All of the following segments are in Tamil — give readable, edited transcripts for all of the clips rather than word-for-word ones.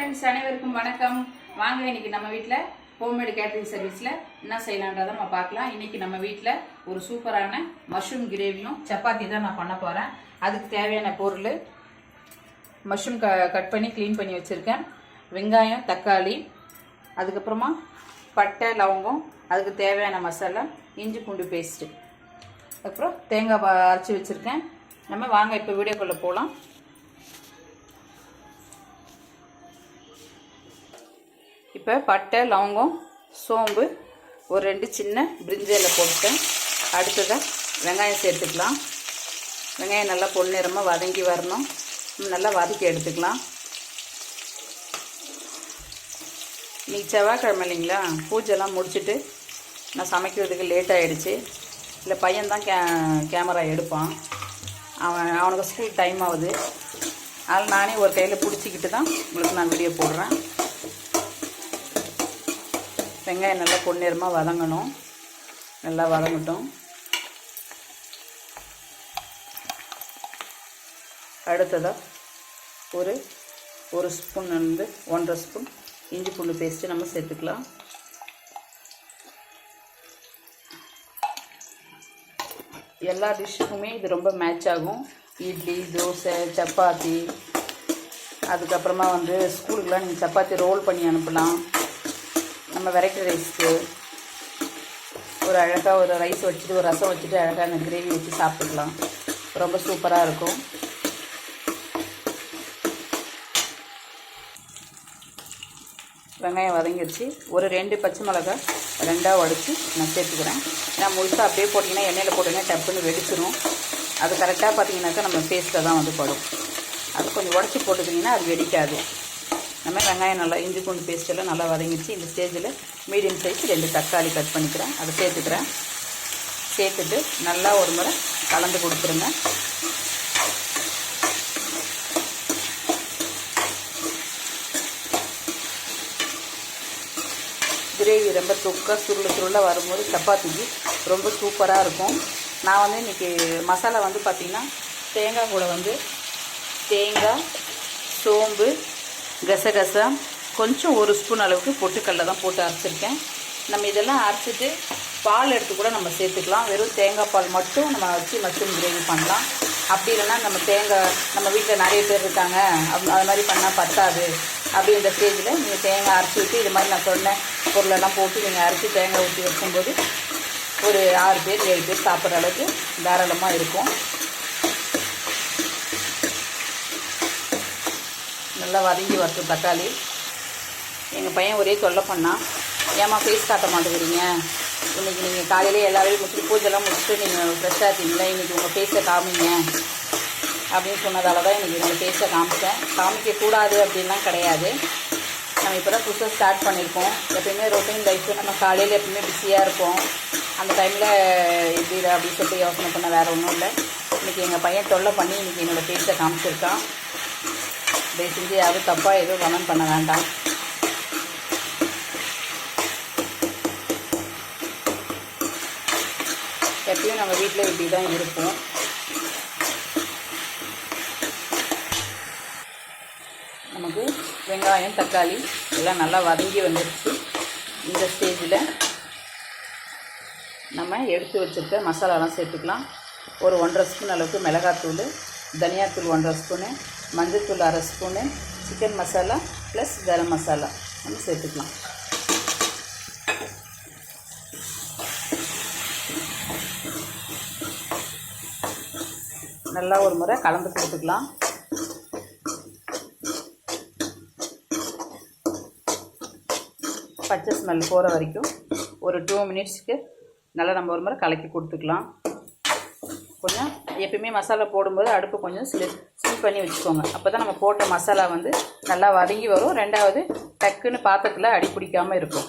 ஃப்ரெண்ட்ஸ் அனைவருக்கும் வணக்கம். வாங்க இன்னைக்கு நம்ம வீட்டில் ஹோம்மேடு கேட்டரிங் சர்வீஸில் என்ன செய்யலான்றதை நம்ம பார்க்கலாம். இன்னைக்கு நம்ம வீட்டில் ஒரு சூப்பரான மஷ்ரூம் கிரேவியும் சப்பாத்தி தான் நான் பண்ண போகிறேன். அதுக்கு தேவையான பொருள் மஷ்ரூம் கட் பண்ணி க்ளீன் பண்ணி வச்சுருக்கேன், வெங்காயம், தக்காளி, அதுக்கப்புறமா பட்டை, லவங்கம், அதுக்கு தேவையான மசாலா, இஞ்சி பூண்டு பேஸ்ட்டு, அப்புறம் தேங்காய் அரைச்சி வச்சுருக்கேன். நம்ம வாங்க இப்போ வீடியோக்குள்ளே போகலாம். இப்போ பட்டை, லவங்கம், சோம்பு, ஒரு 2 சின்ன பிரிஞ்சி இலை போட்டுட்டேன். அடுத்ததாக வெங்காயம் சேர்த்துக்கலாம். வெங்காயம் நல்லா பொன்னிறமாக வதங்கி வரணும். நல்லா வதக்கி எடுத்துக்கலாம். இன்றைக்கி செவ்வாய்க்கிழமை இல்லைங்களா, பூஜைலாம் முடிச்சுட்டு நான் சமைக்கிறதுக்கு லேட் ஆகிடுச்சு. இல்லை பையன்தான் கேமரா எடுப்பான். அவனுக்கு ஸ்கூல் டைம் ஆகுது. அதனால் நானே ஒரு கையில் பிடிச்சிக்கிட்டு தான் உங்களுக்கு நான் வீடியோ போடுறேன். வெங்காயம் நல்லா பொன்னிறமாக வதங்கணும். நல்லா வதங்கட்டும். அடுத்ததாக ஒரு ஸ்பூன் 1.5 ஸ்பூன் இஞ்சி பூண்டு பேஸ்ட்டு நம்ம சேர்த்துக்கலாம். எல்லா டிஷ்ஷுக்குமே இது ரொம்ப மேட்ச் ஆகும். இட்லி, தோசை, சப்பாத்தி, அதுக்கப்புறமா ஸ்கூலுக்கெலாம் நீங்கள் சப்பாத்தி ரோல் பண்ணி அனுப்பலாம். நம்ம வெரைட்டி ரைஸ்க்கு ஒரு அழகாக ஒரு ரைஸ் வச்சுட்டு ஒரு ரசம் வச்சுட்டு அழகாக அந்த கிரேவி வச்சு சாப்பிட்டுக்கலாம். ரொம்ப சூப்பராக இருக்கும். வெங்காயம் வதங்கிடுச்சு. ஒரு 2 பச்சை மிளகாய் 2ஆக உடச்சி நான் சேர்த்துக்கிறேன். ஏன்னா முழுசாக அப்படியே போட்டிங்கன்னா எண்ணெயில் போட்டிங்கன்னா டப்புன்னு வெடிச்சிடும். அது கரெக்டாக பார்த்தீங்கன்னாக்கா நம்ம பேஸ்ட்டில் தான் படும். அது கொஞ்சம் உடச்சி போட்டுக்கிட்டிங்கன்னா அது வெடிக்காது. நம்ம வெங்காயம் நல்லா இஞ்சி பூண்டு பேஸ்ட்டெல்லாம் நல்லா வதங்கிடுச்சு. இந்த ஸ்டேஜில் மீடியம் சைஸ் 2 தக்காளி கட் பண்ணிக்கிறேன், அதை சேர்த்துக்கிறேன். சேர்த்துட்டு நல்லா ஒரு முறை கலந்து கொடுத்துருங்க. கிரேவி ரொம்ப தொக்காக சுருள வரும்போது சப்பாத்திக்கு ரொம்ப சூப்பராக இருக்கும். நான் இன்றைக்கி மசாலா பார்த்திங்கன்னா தேங்காய் கூட தேங்காய், சோம்பு, கசகசா, கொஞ்சம் 1 ஸ்பூன் அளவுக்கு பொட்டுக்கடலை தான் போட்டு அரைச்சிருக்கேன். நம்ம இதெல்லாம் அரைச்சிட்டு பால் எடுத்து கூட நம்ம சேர்த்துக்கலாம். வெறும் தேங்காய் பால் மட்டும் நம்ம வச்சு மஷ்ரூம் கிரேவி பண்ணலாம். அப்படி இல்லைன்னா நம்ம வீட்டில் நிறைய பேர் இருக்காங்க, அது மாதிரி பண்ணால் பத்தாது அப்படின்ற ஸ்டேஜில் நீங்கள் தேங்காய் அரைச்சி விட்டு இது மாதிரி நான் சொன்ன பொருளெல்லாம் போட்டு நீங்கள் அரைச்சி தேங்காய் ஊற்றி வைக்கும்போது ஒரு 6 பேர் 7 பேர் சாப்பிட்ற அளவுக்கு தாராளமாக இருக்கும். நல்லா வதங்கி வரட்டும் தக்காளி. எங்கள் பையன் ஒரே தொல்லை பண்ணான், ஏமா ஃபேஸ் காட்ட மாட்டேங்கிறீங்க, இன்றைக்கி நீங்கள் காலையிலே எல்லா வேலையும் முடிச்சுட்டு பூஜைலாம் முடிச்சுட்டு நீங்கள் ஃப்ரெஷ்ஷாக இருக்கீங்களா, இன்றைக்கி உங்கள் ஃபேஸை காமிங்க அப்படின்னு சொன்னதால தான் இன்றைக்கி உங்கள் ஃபேஸை காமிச்சேன். காமிக்கக்கூடாது அப்படின்லாம் கிடையாது. நம்ம இப்போ தான் புதுசாக ஸ்டார்ட் பண்ணியிருக்கோம். எப்பயுமே ரொட்டீன் லைஃப் நம்ம காலையில் எப்பவுமே பிஸியாக இருப்போம். அந்த டைமில் எப்படி அப்படின்னு சொல்லிட்டு யோசனை பண்ண வேறு ஒன்றும் இல்லை. இன்றைக்கி எங்கள் பையன் தொல்லை பண்ணி இன்றைக்கி என்னோடய ஃபேஸை காமிச்சிருக்கான். தயவு செஞ்சு யாரும் தப்பாக எதுவும் கமெண்ட் பண்ண வேண்டாம். எப்பயும் நம்ம வீட்டில் இப்படி தான் இருப்போம். நமக்கு வெங்காயம், தக்காளி எல்லாம் நல்லா வதங்கி வந்துடுச்சு. இந்த ஸ்டேஜில் நம்ம எடுத்து வச்சுருக்க மசாலாலாம் சேர்த்துக்கலாம். ஒரு 1.5 ஸ்பூன் அளவுக்கு மிளகாத்தூள், தனியாத்தூள் 1.5 ஸ்பூனு, மஞ்சள்தூள் 1/2 spoon, chicken masala plus garam masala நம்ம சேர்த்துக்கலாம். நல்லா ஒரு முறை கலந்து கொடுத்துக்கலாம். பச்சை ஸ்மெல் போகிற வரைக்கும் ஒரு 2 மினிட்ஸ்க்கு நல்லா நம்ம ஒரு முறை கலக்கி கொடுத்துக்கலாம். கொஞ்சம் எப்பயுமே மசாலா போடும்போது அடுப்பு கொஞ்சம் சிம் பண்ணி வச்சுக்கோங்க. அப்போ தான் நம்ம போட்ட மசாலா நல்லா வதங்கி வரும். 2வது டக்குன்னு பாத்திரத்தில் அடி பிடிக்காமல் இருக்கும்.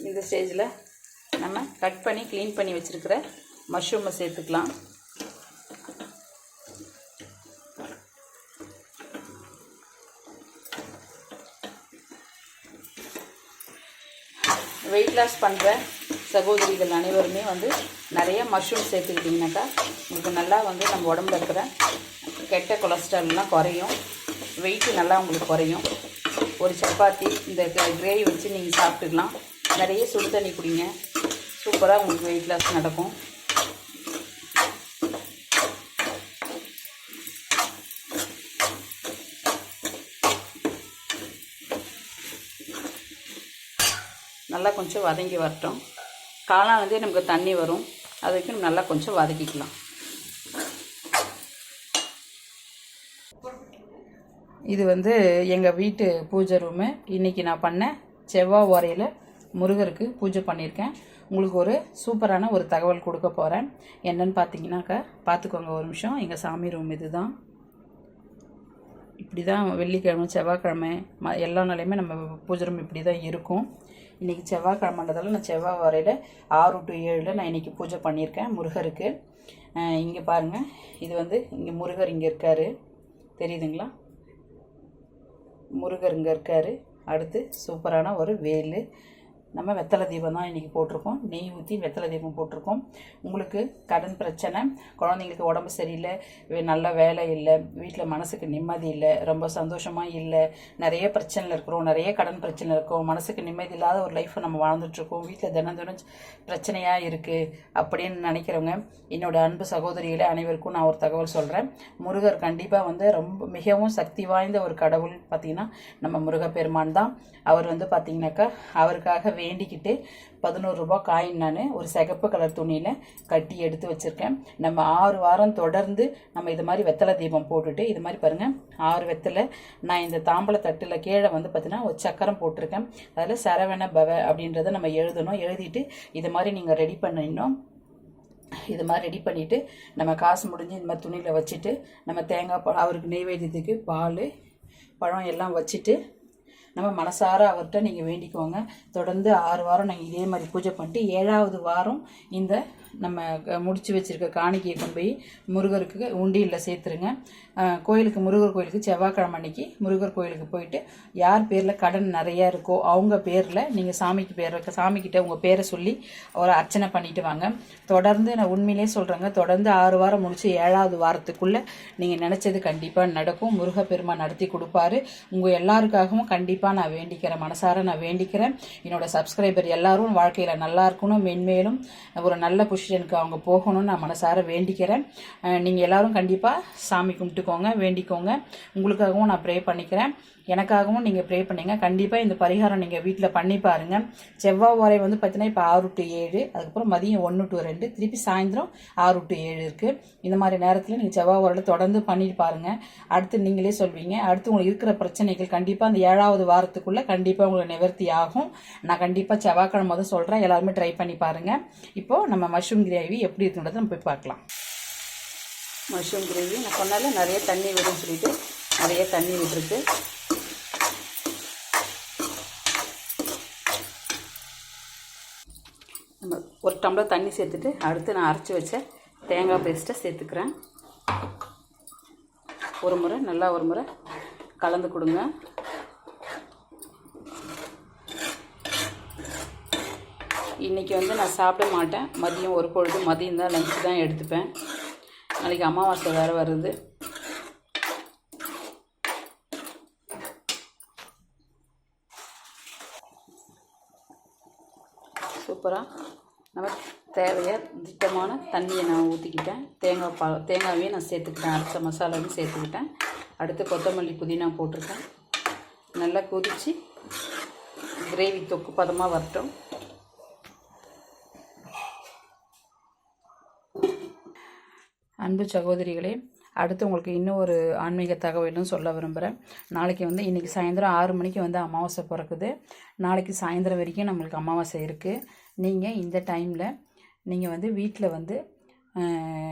இந்த ஸ்டேஜில் நம்ம கட் பண்ணி க்ளீன் பண்ணி வச்சுருக்கிற மஷ்ரூமை சேர்த்துக்கலாம். வெயிட் லாஸ் பண்ணுற சகோதரிகள் அனைவருமே நிறைய மஷ்ரூம் சேர்த்துக்கிட்டிங்கனாக்கா உங்களுக்கு நல்லா நம்ம உடம்புல இருக்கிற கெட்ட கொலஸ்ட்ரால்லாம் குறையும், வெயிட்டு நல்லா உங்களுக்கு குறையும். ஒரு சப்பாத்தி இந்த கிரேவி வச்சு நீங்கள் சாப்பிட்டுக்கலாம். நிறைய சுடு தண்ணி குடிங்க, சூப்பராக உங்களுக்கு வெயிட் லாஸ் நடக்கும். நல்லா கொஞ்சம் வதங்கி வரட்டும். காளானதே நமக்கு தண்ணி வரும், அதுக்கு நம்ம நல்லா கொஞ்சம் வதக்கிக்கலாம். இது வந்து எங்கள் வீட்டு பூஜை ரூமு. இன்றைக்கி நான் பண்ண செவ்வாய் ஓரையில் முருகருக்கு பூஜை பண்ணியிருக்கேன். உங்களுக்கு ஒரு சூப்பரான ஒரு தகவல் கொடுக்க போகிறேன். என்னன்னு பார்த்தீங்கன்னாக்கா, பார்த்துக்கோங்க ஒரு நிமிஷம். எங்கள் சாமி ரூம் இது தான். இப்படி தான் வெள்ளிக்கிழமை செவ்வாய்க்கிழமை எல்லா நாளையுமே நம்ம பூஜை ரூம் இப்படி தான் இருக்கும். இன்றைக்கி செவ்வாய்க்கிழமைன்றதால நான் செவ்வாய் வரையில் 6 to 7 நான் இன்றைக்கி பூஜை பண்ணியிருக்கேன் முருகருக்கு. இங்கே பாருங்கள், இது வந்து இங்கே முருகர் இங்கே இருக்கார், தெரியுதுங்களா? முருகர் இங்கே இருக்கார். அடுத்து சூப்பரான ஒரு வேல். நம்ம வெத்தலை தீபம் தான் இன்றைக்கி போட்டிருக்கோம், நெய் ஊற்றி வெத்தலை தீபம் போட்டிருக்கோம். உங்களுக்கு கடன் பிரச்சனை, குழந்தைங்களுக்கு உடம்பு சரியில்லை, நல்ல வேலை இல்லை, வீட்டில் மனசுக்கு நிம்மதி இல்லை, ரொம்ப சந்தோஷமாக இல்லை, நிறைய பிரச்சனையில் இருக்கிறோம், நிறைய கடன் பிரச்சனை இருக்கும், மனசுக்கு நிம்மதி இல்லாத ஒரு லைஃப்பை நம்ம வாழ்ந்துட்டுருக்கோம், வீட்டில் தினம் தினம் பிரச்சனையாக இருக்குது அப்படின்னு நினைக்கிறவங்க, என்னோடய அன்பு சகோதரிகளே அனைவருக்கும் நான் ஒரு தகவல் சொல்கிறேன். முருகர் கண்டிப்பாக வந்து ரொம்ப மிகவும் சக்தி வாய்ந்த ஒரு கடவுள் பார்த்திங்கன்னா நம்ம முருகப்பெருமான் தான். அவர் வந்து பார்த்திங்கனாக்கா அவருக்காக வேண்டிக்கிட்டு 11 ரூபாய் காயின் நான் ஒரு சிகப்பு கலர் துணியில் கட்டி எடுத்து வச்சுருக்கேன். நம்ம 6 வாரம் தொடர்ந்து நம்ம இது மாதிரி வெத்தலை தீபம் போட்டுட்டு, இது மாதிரி பாருங்கள் 6 வெத்தலை நான் இந்த தாம்பளை தட்டில் கீழே வந்து பார்த்திங்கன்னா ஒரு சக்கரம் போட்டிருக்கேன். அதில் சரவண பவ அப்படின்றத நம்ம எழுதணும். எழுதிட்டு இது மாதிரி நீங்கள் ரெடி பண்ணிடணும். இது மாதிரி ரெடி பண்ணிவிட்டு நம்ம காசு முடிஞ்சு இந்த மாதிரி துணியில் வச்சுட்டு நம்ம தேங்காய் பழம் அவருக்கு நெய்வேத்தியத்துக்கு பால் பழம் எல்லாம் வச்சுட்டு நம்ம மனசார அவர்கிட்ட நீங்கள் வேண்டிக்கோங்க. தொடர்ந்து 6 வாரம் நாங்கள் இதே மாதிரி பூஜை பண்ணிட்டு 7வது வாரம் இந்த நம்ம முடிச்சு வச்சுருக்க காணிக்கையை கொண்டு போய் முருகருக்கு உண்டியில் சேர்த்துருங்க. கோயிலுக்கு முருகர் கோயிலுக்கு செவ்வாய்க்கிழமை அன்னைக்கு முருகர் கோயிலுக்கு போயிட்டு யார் பேரில் கடன் நிறையா இருக்கோ அவங்க பேரில் நீங்கள் சாமிக்கிட்ட உங்கள் பேரை சொல்லி ஒரு அர்ச்சனை பண்ணிட்டு வாங்க. தொடர்ந்து நான் உண்மையிலே சொல்கிறேங்க, தொடர்ந்து 6 வாரம் முடிச்சு 7வது வாரத்துக்குள்ளே நீங்கள் நினச்சது கண்டிப்பாக நடக்கும். முருகப்பெருமான் நடத்தி கொடுப்பாரு. உங்கள் எல்லாருக்காகவும் கண்டிப்பாக நான் வேண்டிக்கிறேன், மனசார நான் வேண்டிக்கிறேன். என்னோடய சப்ஸ்கிரைபர் எல்லாரும் வாழ்க்கையில் நல்லா இருக்கணும், மென்மேலும் ஒரு நல்ல பொசிஷனுக்கு அவங்க போகணும்னு நான் மனசார வேண்டிக்கிறேன். நீங்கள் எல்லோரும் கண்டிப்பாக சாமி கும்பிட்டுக்கோங்க, வேண்டிக்கோங்க. உங்களுக்காகவும் நான் ப்ரே பண்ணிக்கிறேன், எனக்காகவும் நீங்கள் ப்ரே பண்ணிங்க. கண்டிப்பாக இந்த பரிகாரம் நீங்கள் வீட்டில் பண்ணி பாருங்கள். செவ்வாய் வாரம் வந்து பார்த்தீங்கன்னா இப்போ 6 to 7, அதுக்கப்புறம் மதியம் 1 to 2, திருப்பி சாயந்தரம் 6 to 7 இருக்குது. இந்த மாதிரி நேரத்தில் நீங்கள் செவ்வாய் வாரம் தொடர்ந்து பண்ணிட்டு பாருங்கள். அடுத்து நீங்களே சொல்வீங்க. அடுத்து உங்களுக்கு இருக்கிற பிரச்சனைகள் கண்டிப்பாக அந்த 7வது வாரத்துக்குள்ளே கண்டிப்பாக உங்களுக்கு நிவர்த்தி ஆகும். நான் கண்டிப்பாக செவ்வாய்க்கிழமை தான் சொல்கிறேன், எல்லாருமே ட்ரை பண்ணி பாருங்கள். இப்போது நம்ம மஷ்ரூம் கிரேவி எப்படி இருக்குன்றதை நம்ம போய் பார்க்கலாம். மஷ்ரூம் கிரேவி நான் சொன்னால நிறைய தண்ணி விடுன்னு சொல்லிட்டு நிறைய தண்ணி விட்டுருக்கு. நம்ம ஒரு டம்ளர் தண்ணி சேர்த்துட்டு அடுத்து நான் அரைச்சி வச்ச தேங்காய் பேஸ்ட்டை சேர்த்துக்கிறேன். ஒரு முறை கலந்து கொடுங்க. இன்றைக்கி வந்து நான் சாப்பிட மாட்டேன், மதியம் ஒரு பொழுது மதியம் தான் லஞ்சு தான் எடுத்துப்பேன். நாளைக்கு அமாவாசை வேறு வருது. சூப்பராக நம்ம தேவையாக திட்டமான தண்ணியை நான் ஊற்றிக்கிட்டேன். தேங்காவையும் நான் சேர்த்துக்கிட்டேன், அரைச்ச மசாலாவையும் சேர்த்துக்கிட்டேன். அடுத்து கொத்தமல்லி புதினா போட்டிருக்கேன். நல்லா கொதித்து கிரேவி தொக்கு பதமாக வரட்டும். அன்பு சகோதரிகளே, அடுத்து உங்களுக்கு இன்னும் ஒரு ஆன்மீக தகவலும் சொல்ல விரும்புகிறேன். நாளைக்கு வந்து இன்றைக்கி சாயந்தரம் 6 மணிக்கு வந்து அமாவாசை பிறக்குது. நாளைக்கு சாயந்தரம் வரைக்கும் நம்மளுக்கு அமாவாசை இருக்குது. நீங்கள் இந்த டைமில் நீங்கள் வந்து வீட்டில் வந்து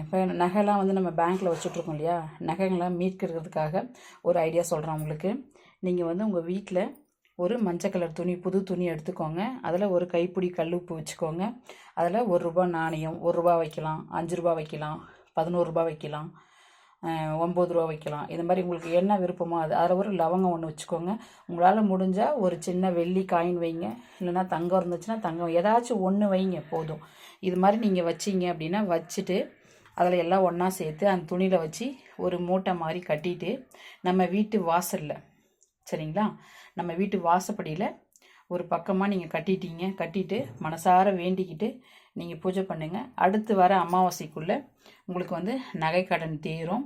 இப்போ நகைலாம் வந்து நம்ம பேங்க்கில் வச்சுட்ருக்கோம் இல்லையா, நகைகள்லாம் மீட்கிறதுக்காக ஒரு ஐடியா சொல்கிறேன் உங்களுக்கு. நீங்கள் வந்து உங்கள் வீட்டில் ஒரு மஞ்சள் கலர் துணி, புது துணி எடுத்துக்கோங்க. அதில் ஒரு கைப்பிடி கல்லுப்பு வச்சுக்கோங்க. அதில் 1 ரூபா நாணயம், 1 ரூபா வைக்கலாம், 5 ரூபா வைக்கலாம், 11 ரூபா வைக்கலாம், 9 ரூபா வைக்கலாம். இது மாதிரி உங்களுக்கு என்ன விருப்பமோ அதில் ஒரு லவங்கம் ஒன்று வச்சுக்கோங்க. உங்களால் முடிஞ்சால் ஒரு சின்ன வெள்ளி காயின் வைங்க, இல்லைனா தங்கம் இருந்துச்சுன்னா தங்கம், ஏதாச்சும் ஒன்று வைங்க போதும். இது மாதிரி நீங்கள் வச்சிங்க அப்படின்னா வச்சுட்டு அதில் எல்லாம் ஒன்றா சேர்த்து அந்த துணியில் வச்சு ஒரு மூட்டை மாதிரி கட்டிட்டு நம்ம வீட்டு வாசலில், சரிங்களா, நம்ம வீட்டு வாசப்படியில் ஒரு பக்கமாக நீங்கள் கட்டிட்டு மனசார வேண்டிக்கிட்டு நீங்கள் பூஜை பண்ணுங்கள். அடுத்து வர அமாவாசைக்குள்ளே உங்களுக்கு வந்து நகை கடன் தீரும்.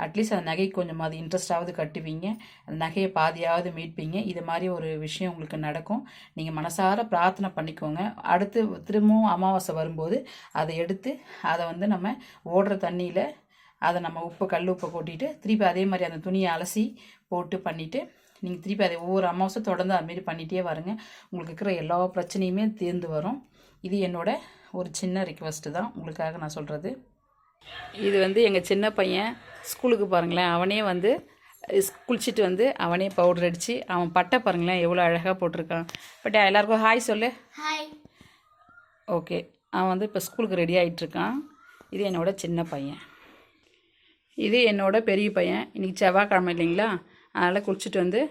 அட்லீஸ்ட் அந்த நகை கொஞ்சமாவது இன்ட்ரெஸ்டாவது கட்டுவீங்க, அந்த நகையை பாதியாவது மீட்பீங்க. இது மாதிரி ஒரு விஷயம் உங்களுக்கு நடக்கும். நீங்கள் மனசார பிரார்த்தனை பண்ணிக்கோங்க. அடுத்து திரும்பவும் அமாவாசை வரும்போது அதை எடுத்து அதை வந்து நம்ம ஓடுற தண்ணியில் அதை நம்ம கல் உப்பை கொட்டிட்டு திருப்பி அதே மாதிரி அந்த துணியை அலசி போட்டு பண்ணிவிட்டு நீங்கள் திருப்பி அதை ஒவ்வொரு அமாவாசை தொடர்ந்து அதுமாரி பண்ணிகிட்டே வருங்க. உங்களுக்கு இருக்கிற எல்லா பிரச்சனையுமே தீர்ந்து வரும். இது என்னோட ஒரு சின்ன ரிக்வெஸ்ட்டு தான் உங்களுக்காக நான் சொல்கிறது. இது வந்து எங்கள் சின்ன பையன் ஸ்கூலுக்கு பாருங்களேன், அவனே வந்து குளிச்சுட்டு வந்து அவனே பவுடர் அடித்து அவன் பட்டை பாருங்களேன் எவ்வளோ அழகாக போட்டிருக்கான். பட் எல்லாருக்கும் ஹாய் சொல்லு. ஹாய். ஓகே, அவன் வந்து இப்போ ஸ்கூலுக்கு ரெடி ஆகிட்டுருக்கான். இது என்னோட சின்ன பையன். இது என்னோட பெரிய பையன். இன்றைக்கி செவ்வாய்க்கிழமை இல்லைங்களா, அதனால் குளிச்சுட்டு வந்து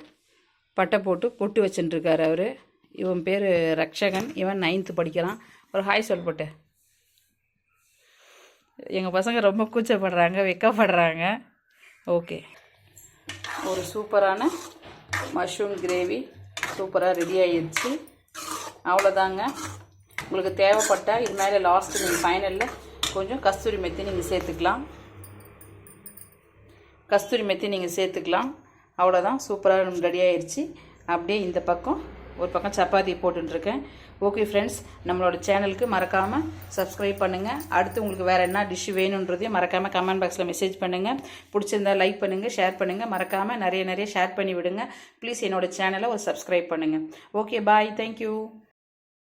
பட்டை போட்டு பொட்டு வச்சுட்டுருக்கார் அவர். இவன் பேர் ரக்ஷகன். இவன் 9th படிக்கிறான். ஒரு ஹாய் சொல்லப்பட்டு. எங்கள் பசங்க ரொம்ப கூச்சப்படுறாங்க, வெக்கப்படுறாங்க. ஓகே, ஒரு சூப்பரான மஷ்ரூம் கிரேவி சூப்பராக ரெடி ஆகிடுச்சு. அவ்வளோதாங்க. உங்களுக்கு தேவைப்பட்டால் இது மேலே லாஸ்ட்டு நீங்கள் ஃபைனலில் கொஞ்சம் கஸ்தூரி மெத்தி நீங்கள் சேர்த்துக்கலாம். அவ்வளோதான், சூப்பராக ரெடி ஆகிடுச்சு. அப்படியே இந்த பக்கம் ஒரு பக்கம் சப்பாத்தி போட்டுருக்கேன். ஓகே ஃப்ரெண்ட்ஸ், நம்மளோட சேனலுக்கு மறக்காமல் சப்ஸ்கிரைப் பண்ணுங்கள். அடுத்து உங்களுக்கு வேறு என்ன டிஷ் வேணுன்றதையும் மறக்காமல் கமெண்ட் பாக்ஸில் மெசேஜ் பண்ணுங்கள். பிடிச்சிருந்தா லைக் பண்ணுங்கள், ஷேர் பண்ணுங்கள். மறக்காமல் நிறைய ஷேர் பண்ணி விடுங்க. ப்ளீஸ் என்னோடய சேனலை ஒரு சப்ஸ்கிரைப் பண்ணுங்கள். ஓகே, பாய், தேங்க்யூ.